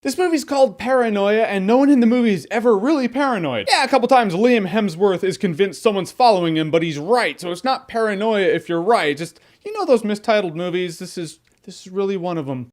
This movie's called Paranoia, and no one in the movie is ever really paranoid. Yeah, a couple times Liam Hemsworth is convinced someone's following him, but he's right, so it's not paranoia if you're right. Just, you know those mistitled movies? This is really one of them.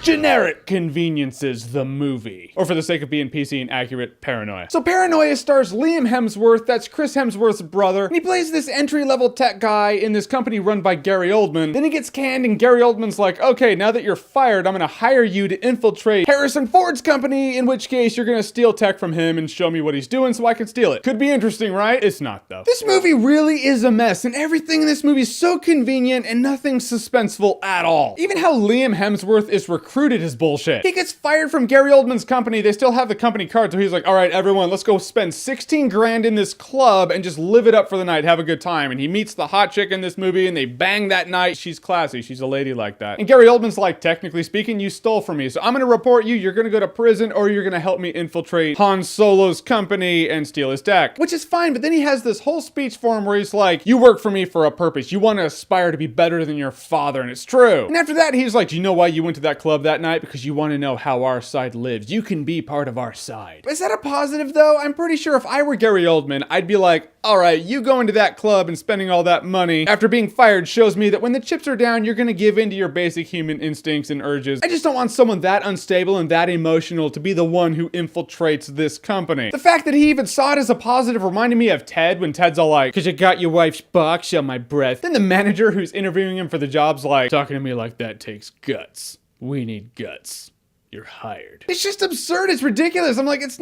Generic Conveniences, the movie. Or for the sake of being PC and accurate, Paranoia. So Paranoia stars Liam Hemsworth, that's Chris Hemsworth's brother, and he plays this entry-level tech guy in this company run by Gary Oldman. Then he gets canned and Gary Oldman's like, okay, now that you're fired, I'm gonna hire you to infiltrate Harrison Ford's company, in which case you're gonna steal tech from him and show me what he's doing so I can steal it. Could be interesting, right? It's not, though. This movie really is a mess, and everything in this movie is so convenient and nothing suspenseful at all. Even how Liam Hemsworth is recruited is bullshit. He gets fired from Gary Oldman's company. They still have the company card, so he's like, all right, everyone, let's go spend 16 grand in this club and just live it up for the night, have a good time. And he meets the hot chick in this movie and they bang that night. She's classy. She's a lady like that. And Gary Oldman's like, technically speaking, you stole from me, so I'm gonna report you. You're gonna go to prison or you're gonna help me infiltrate Han Solo's company and steal his tech. Which is fine, but then he has this whole speech for him where he's like, you work for me for a purpose. You want to aspire to be better than your father, and it's true. And after that, he's like, do you know why you went to that club that night? Because you want to know how our side lives. You can be part of our side. Is that a positive though? I'm pretty sure if I were Gary Oldman, I'd be like, all right, you going to that club and spending all that money after being fired shows me that when the chips are down, you're gonna give in to your basic human instincts and urges. I just don't want someone that unstable and that emotional to be the one who infiltrates this company. The fact that he even saw it as a positive reminded me of Ted when Ted's all like, cause you got your wife's box on my breath. Then the manager who's interviewing him for the job's like, talking to me like that takes guts. We need guts. You're hired. It's just absurd. It's ridiculous. I'm like, it's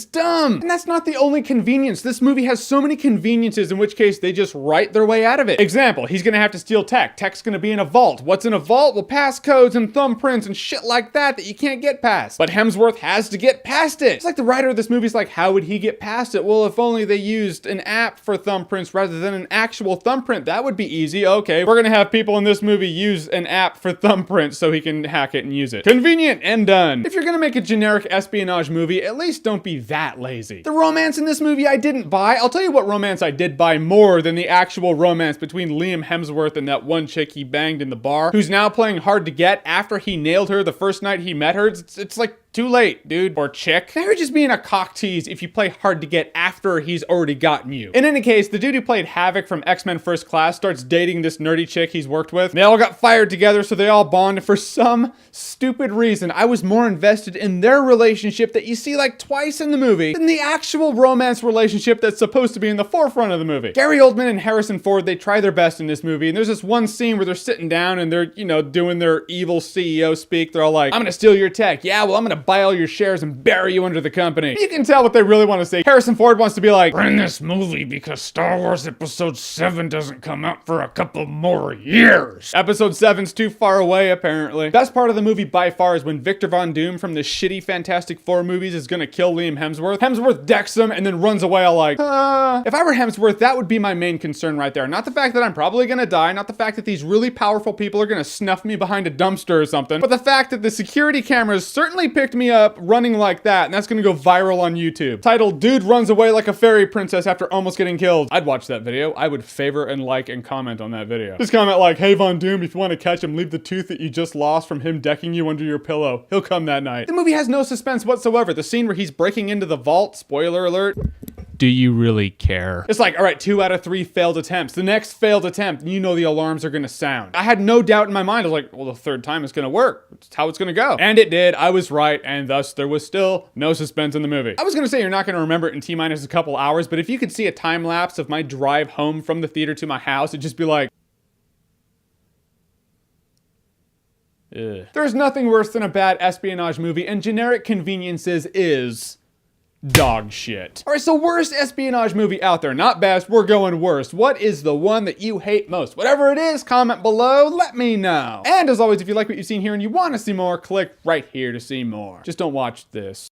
dumb. And that's not the only convenience. This movie has so many conveniences, in which case they just write their way out of it. Example, he's gonna have to steal tech. Tech's gonna be in a vault. What's in a vault? Well, passcodes and thumbprints and shit like that you can't get past. But Hemsworth has to get past it. It's like the writer of this movie's like, how would he get past it? Well, if only they used an app for thumbprints rather than an actual thumbprint. That would be easy. Okay, we're gonna have people in this movie use an app for thumbprints so he can hack it and use it. Convenient and done. If you're gonna make a generic espionage movie, at least don't be that lazy. The romance in this movie I didn't buy. I'll tell you what romance I did buy more than the actual romance between Liam Hemsworth and that one chick he banged in the bar, who's now playing hard to get after he nailed her the first night he met her. It's like, too late, dude. Or chick. Now you're just being a cock tease if you play hard to get after he's already gotten you. In any case, the dude who played Havoc from X-Men First Class starts dating this nerdy chick he's worked with. They all got fired together, so they all bond. For some stupid reason, I was more invested in their relationship that you see like twice in the movie than the actual romance relationship that's supposed to be in the forefront of the movie. Gary Oldman and Harrison Ford, they try their best in this movie, and there's this one scene where they're sitting down and they're, you know, doing their evil CEO speak. They're all like, I'm gonna steal your tech. Yeah, well, I'm gonna buy all your shares and bury you under the company. You can tell what they really want to say. Harrison Ford wants to be like, we're in this movie because Star Wars Episode 7 doesn't come out for a couple more years. Episode 7's too far away, apparently. Best part of the movie by far is when Victor Von Doom from the shitty Fantastic Four movies is gonna kill Liam Hemsworth. Hemsworth decks him and then runs away all like, If I were Hemsworth, that would be my main concern right there. Not the fact that I'm probably gonna die, not the fact that these really powerful people are gonna snuff me behind a dumpster or something, but the fact that the security cameras certainly picked me up running like that, and that's gonna go viral on YouTube. Titled, Dude Runs Away Like a Fairy Princess After Almost Getting Killed. I'd watch that video. I would favor and like and comment on that video. Just comment like, hey Von Doom, if you want to catch him, leave the tooth that you just lost from him decking you under your pillow. He'll come that night. The movie has no suspense whatsoever. The scene where he's breaking into the vault, spoiler alert, do you really care? It's like, all right, 2 out of 3 failed attempts. The next failed attempt, you know the alarms are gonna sound. I had no doubt in my mind. I was like, well, the third time it's gonna work. It's how it's gonna go. And it did. I was right, and thus there was still no suspense in the movie. I was gonna say you're not gonna remember it in T-minus a couple hours, but if you could see a time lapse of my drive home from the theater to my house, it'd just be like, ugh. There's nothing worse than a bad espionage movie, and Generic Conveniences is dog shit. All right, so worst espionage movie out there. Not best, we're going worst. What is the one that you hate most? Whatever it is, comment below, let me know. And as always, if you like what you've seen here and you want to see more, click right here to see more. Just don't watch this.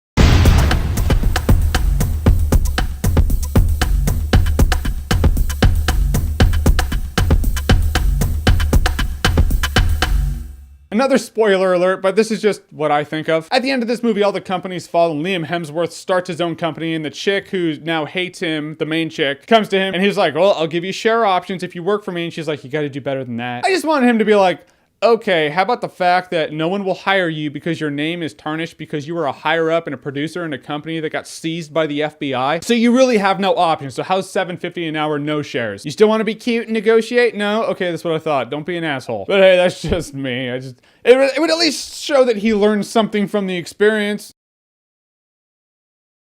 Another spoiler alert, but this is just what I think of. At the end of this movie, all the companies fall and Liam Hemsworth starts his own company, and the chick who now hates him, the main chick, comes to him and he's like, well, I'll give you share options if you work for me. And she's like, you gotta do better than that. I just wanted him to be like, okay, how about the fact that no one will hire you because your name is tarnished because you were a higher up and a producer in a company that got seized by the FBI? So you really have no options. So how's $7.50 an hour, no shares? You still want to be cute and negotiate? No? Okay, that's what I thought. Don't be an asshole. But hey, that's just me. It would at least show that he learned something from the experience.